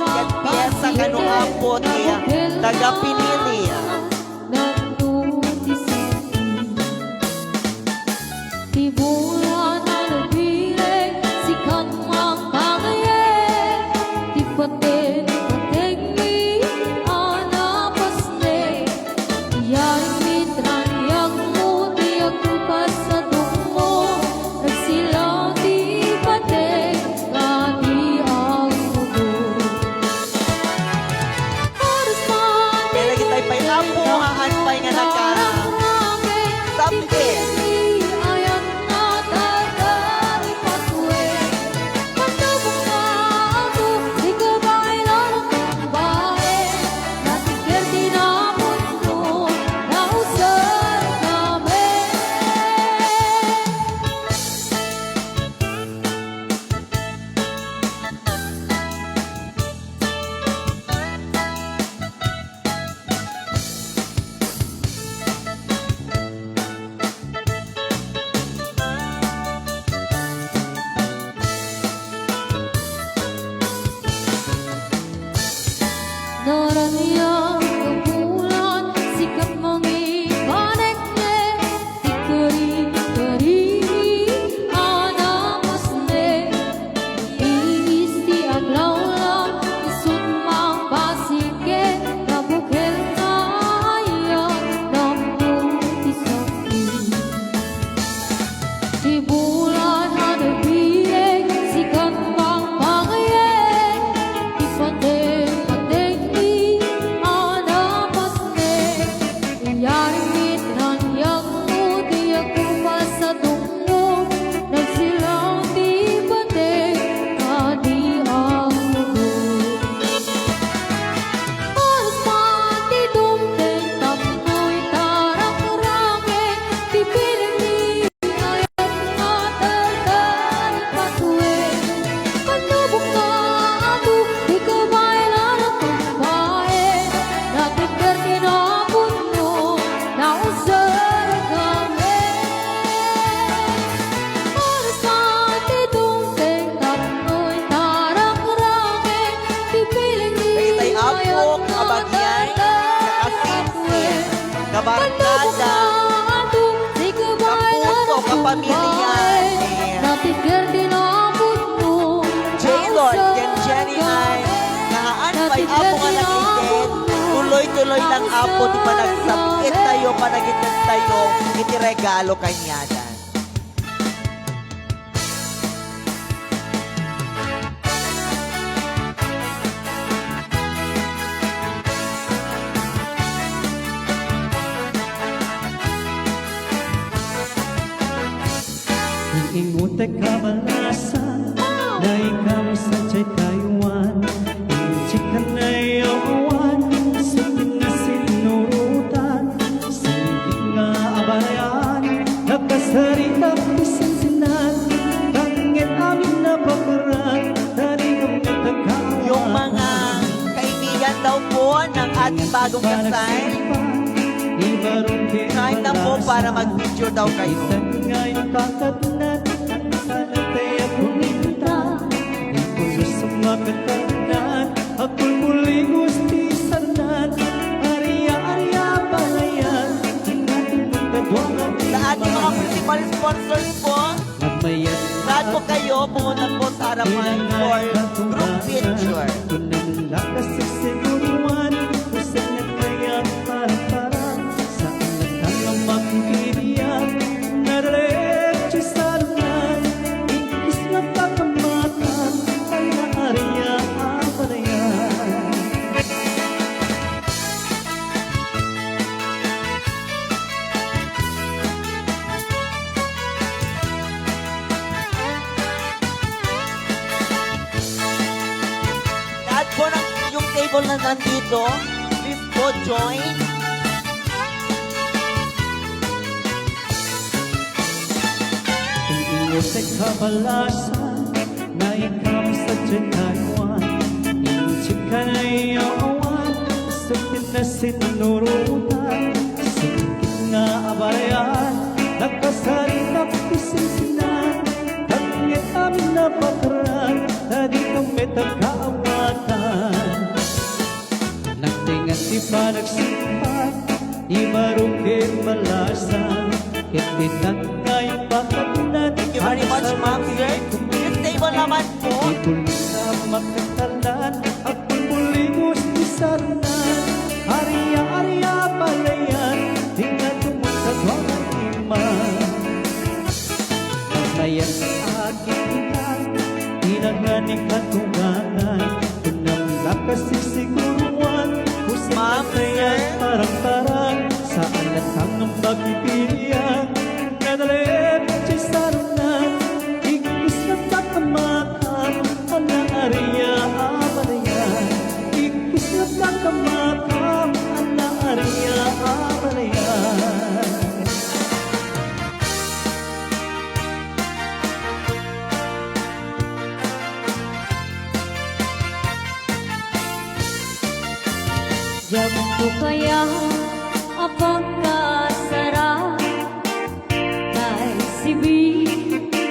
At yan piyesa kanong apot niya, taga-pinili. Tibulan ang nabire, sikat mang pangaye, di patin patigmi, anapasne, yaring mitran yang mo, di ako pa sa tukmo, nagsilaw di patin, kadi ang mugo. Oras pa, Kaya lagi tayo pa'y apuhaan pa'y nga nagka-sabit. Naraniya kebulan sikap mengibaneknya dikeri-keri ana masne isti aglaula isut mang basike kabukel kaya nampu disakti di bulan ada birek sikap mang pangaye di pandai Kabarkada, kapuso, kapamilya, J-Lord, yan Jenny ay nahaan pa'y apo nga nag-itin, tuloy-tuloy ng apo, di pa nagsabit tayo, panagitan tayo, itiregalo kanyadan. Ingutek kabalasan na ikaw sa Taiwan, injikan na iyawan, sipin na sinurutan, sipin nga abayan, nakasarita pisinsinan, kangit amin na bakaran, tari kami nagkakawan. Yung mga kaibigan daw po ng ating bagong kasal, time na po para mag-picture daw kayo. Ngayon bakit natin sana tayo puminta, ito sa makatanan, ako'y muli gusti sanan, arya-arya balayan, natin magtagwangan. Sa ating mga principal sponsors po, lahat po kayo pumunta po sa harapan for group picture. Kunang lakas sa siguruan, usan na kaya para sa anak ng magkiriyan, nararetso sa lunan, ikis na pakamatan, ay naariya abalayan. Lahat po ng yung table na nandito, please po join. Iusay kabalasan na ikaw sa Taiwan, inchik ka na iyawan, sakit na sinurutan, sakit nga abalayan, nagpasarita pisinsinan, kanyang amin na pakaran, na di kami nagkaawatan. panagsimpan Imarukin malasan Itinag ngayong pagkabunan Thank you very much, ma'am, sir. Yung table naman po. Ituloy na makatalan At pulmulimos di sarunan Arya-arya palayan Tingnan tumutagwang ang iman Mamaya sa aking ilan Tinanganing katungangan Tunang lakas sisiguruan Pusin Ma'am, kaya sir. parang-parang Saan latang ang pagpipilian Nadalit sa sarunan Ikis na tatamakan Ala arya abalayan Ikis na tatamakan Ala arya abalayan Diyan ko kaya ang pagkasarap Kay sibi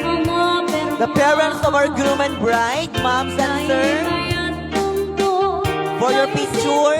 ang mga The parents of our groom and bride, moms and sir, for your picture. Sir.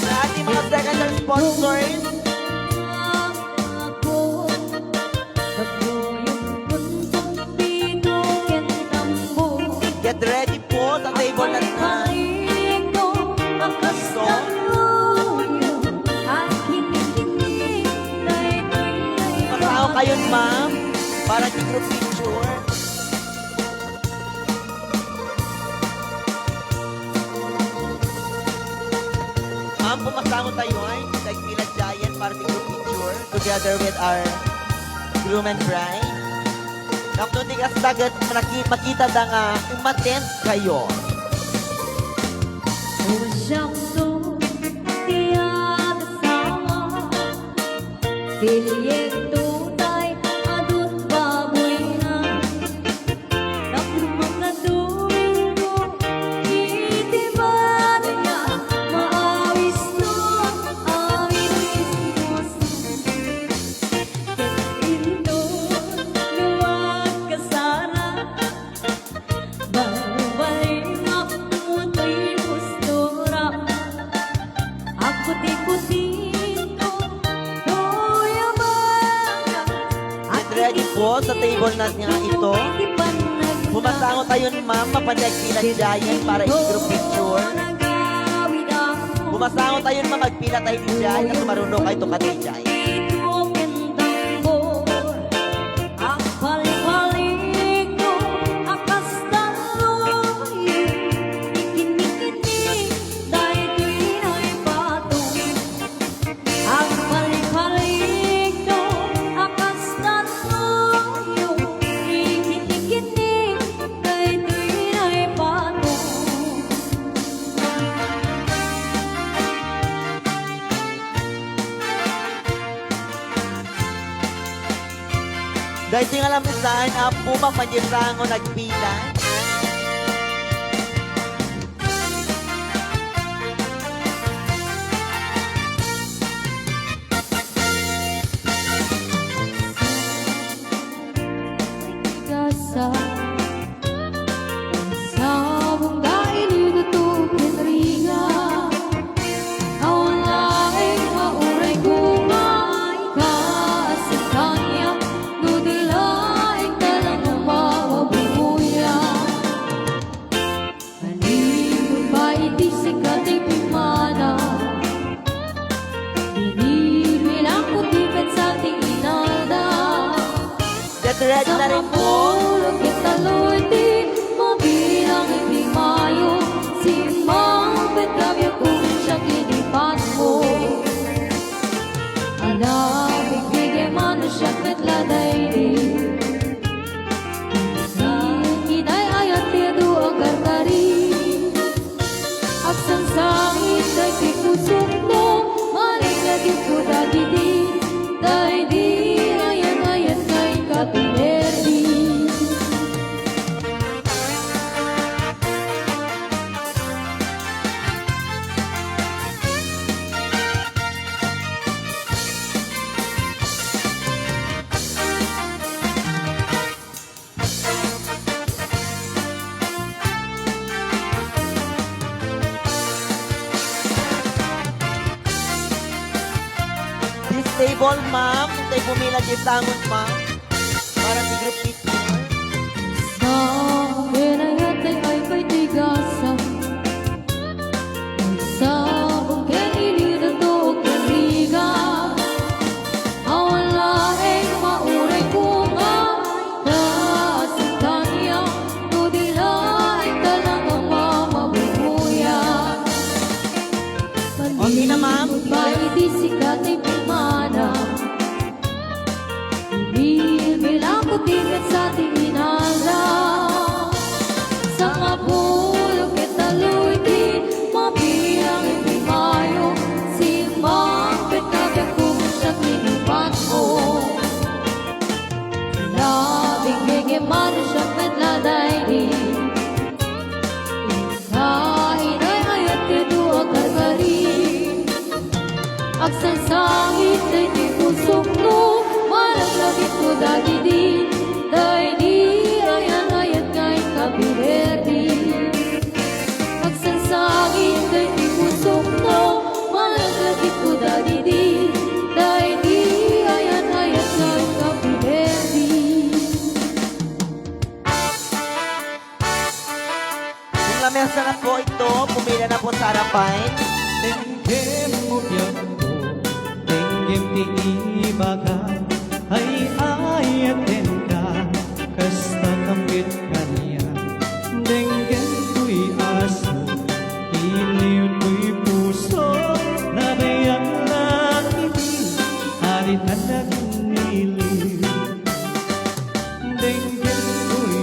Sa ating mga secondary sponsors, get ready po sa table na Masao kayo, ma'am, para sa group picture. Ma'am, pumasama tayo ay Tagpila Giant para sa group picture together with our groom and bride. Kapag ka sagad, makita na nga, umattend kayo. Get ready po sa table na nga ito. Pumasango tayo, ma'am, mapanagpila Giant para sa group picture. Pumasango tayo, ma'am, magpila tayo ni Giant at marunong kayo itong katay Giant. Dahil di nga alam saan, pumang panjirango nagpila. Stable, ma'am. Kung tayo pumila di tangon, ma'am. Para si group picture. Sa kinayatay ay ko'y tigasan. Sa bukeng ininato kaniga. Awala ay mauray ko nga. Dasang kanya, tudilay talagang mamabubuyan. Okay na, ma'am. Ba'y di sikat ay pumana. Bilang kutikat sa tinala. Sa kapulok at taloy di mabilang hindi mayo. Si Mangpet kabagong siya tinipat ko. Labing bigyan siya medladay di. Kain ay ayat kedua karkari. Aksan sangit ay di pusok no. Malang labit ko dagi di. Day di ayan ayat kay kabilerdi. Aksan sangit ay di pusok no. Malang labit ko dagi di. Day di ayan ayat kay kabilerdi. Yung lamesa na po ito, pumila na po sa harapan. Tenggem mo biyak ko, tenggem ti ibaga, ay ayaten ka, kasta kambit kanya. Tenggem ko'y aso, iliw ko'y puso, nabayang lang ibig, haritan na niliw. Tenggem ko'y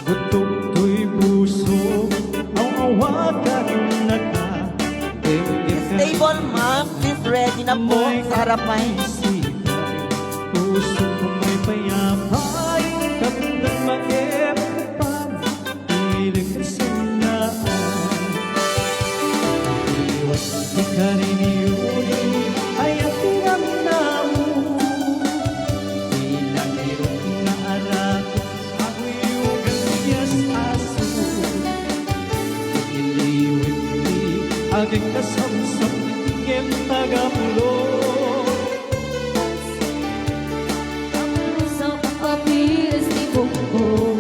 gutok ko'y puso, awawagan na ka. Stable, ma'am. Please ready na po sa harapan. Puso ko may payapay, kapag mag-epan, ilig ka sinaan. Iwas di ka rin yun, ay ang tinamnamo. Pinahirap na anak, ako'y ugang yas aso. Iliwit aging kasamsam, tingin tagapulo. Sa papilis ni Bukbo.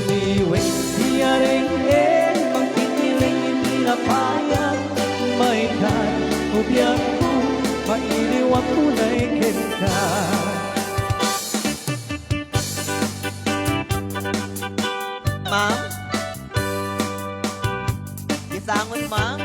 Iliwit diyaring magkikiling inilapayat. May kan o biyak ko, mailiwang tunay kita. Ma'am. Isangon, ma'am.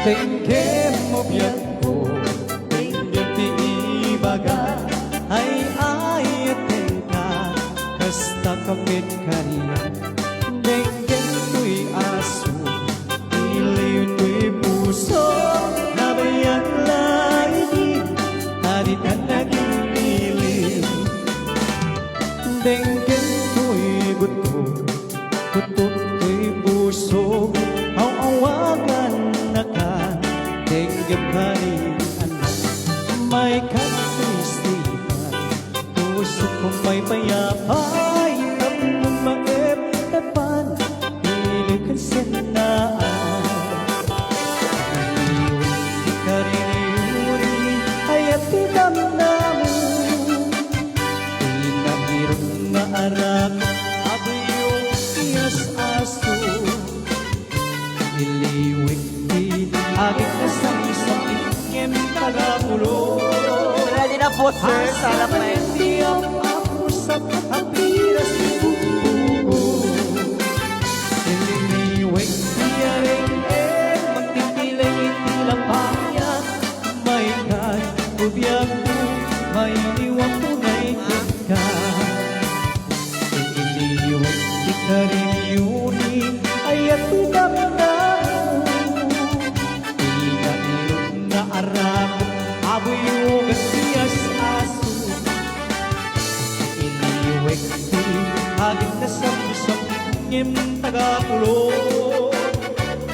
Tenggem mo biyak ko, tenggem ti ibaga, ay ayaten ka, kasta kapit kanya. Tenggem ko'y aso, iliw ko'y puso, nabayan laibig, haritan naging pilim. Tenggem ko'y gutok, gutok ko'y puso, awawagan na ka, tenggem ka rin anak. May kapistihan, puso ko may payapay, tapos maep-tapan, pilig ka sinaan. Iyon, di ka rin iuri, ay at tinamnamo. Pinahirap na arak, ako'y yung iyas aso. Iliwik di agit na sa isang ikiem tagapulo. Ready na po, sir, sa harapan. Di ang ako sa kapiras ni Bubugo. Iliwik di aring magtitilay itilapayat. May kay ubiyag mo, may iniwang tunay ka. Iliwik di ka rin yuni, ay at tinamnamo. Pinahirap na arako, aboy yung gasiyas aso. ngem tagapulo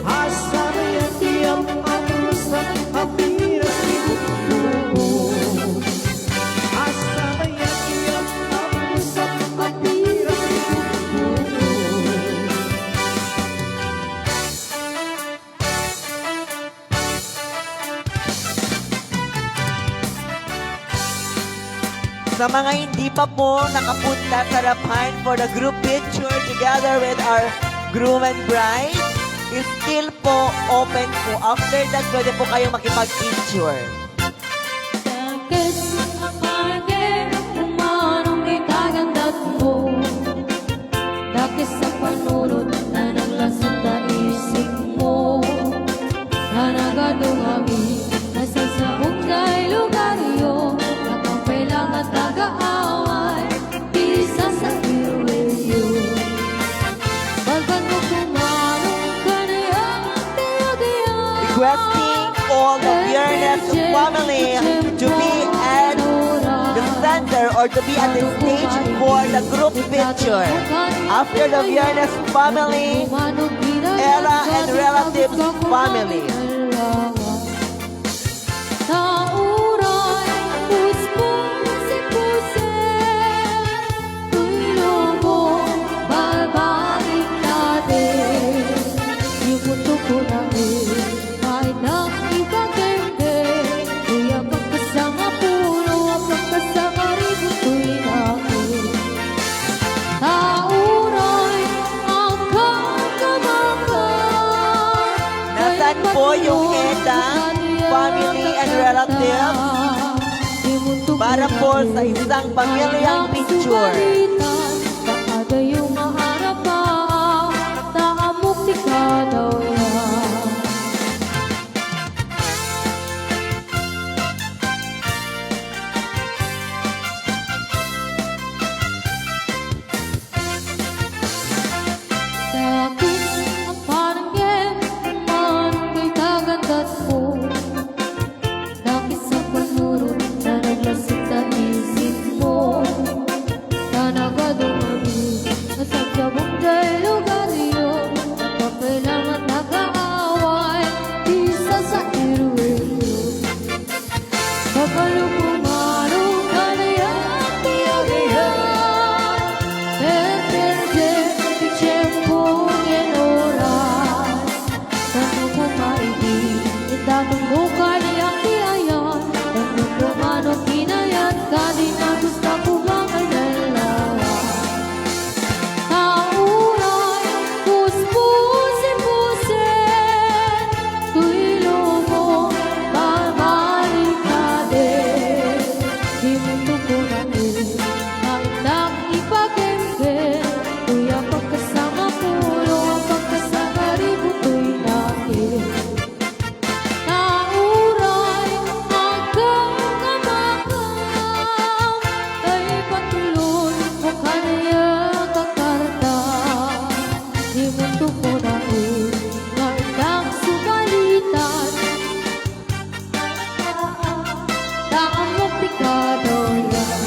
asa yang tiap arusak hampir sibuk asa yang tiap arusak hampir sibuk. Sa mga hindi pa po nakapunta sa harapan for the group picture together with our groom and bride, is still po open po. After that, pwede po kayong makipag-picture. Dakis ang parang umanong itagandat mo. Dakis sa panunod na naglasot na isip mo. Na nagadungami, nasa sabog kay lugaryo. At ang kailangan taga-away, isa sa iyo. Pagkat mo kumanong ka na yung tiyo-tiyo. Requesting all the Viernes family to be at the center or to be at the stage for the group picture. After the Viernes family, Ella and relatives family. Nauray, puspong si pusen, tuloy babalik natin. Yung mundo ko na kahit na ibagende, kuya pagkasama puno, pagkasama rin ito'y natin. Nauray, ang kagamakan. Nasaan po yung Eda, family and relatives? Para po sa isang pamilyang picture. Baka yung maharap pa, naamukti ka daw yan. Dakis ang pananggit, umanong kay kagandat mo. Dakis ang panurot na naglasot na isip mo. Na nagadumami, nasagsabong dahil lugaryo. Napapailangan nag-aaway, isa sa irwelo. Pagkalo kumanong ka na yung tiyo-tiyan. Depende, di tiyempo ng oras. Tanong mo maibig, itanong mo ka niyang tiyayan. Tanong mo manong kinayat ka, di na gusto ko bang alalawa. Nauray, puspusin-pusin, tuwilo mo, babalik ka din. Di mundo ko na kahit na ipagende, kuya pagkasama pulo, ang pagkasama rin ito'y natin. Nauray, ang kagamakan, kay patuloy mo kanya kakarta. Di mundo ko na kahit na sumalitan, naamok di ka daw yan.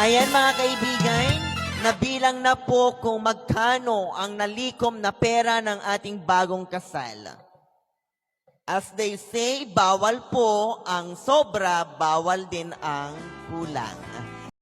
Ayan mga kaibigan, nabilang na po kung magkano ang nalikom na pera ng ating bagong kasal. As they say, bawal po ang sobra, bawal din ang kulang.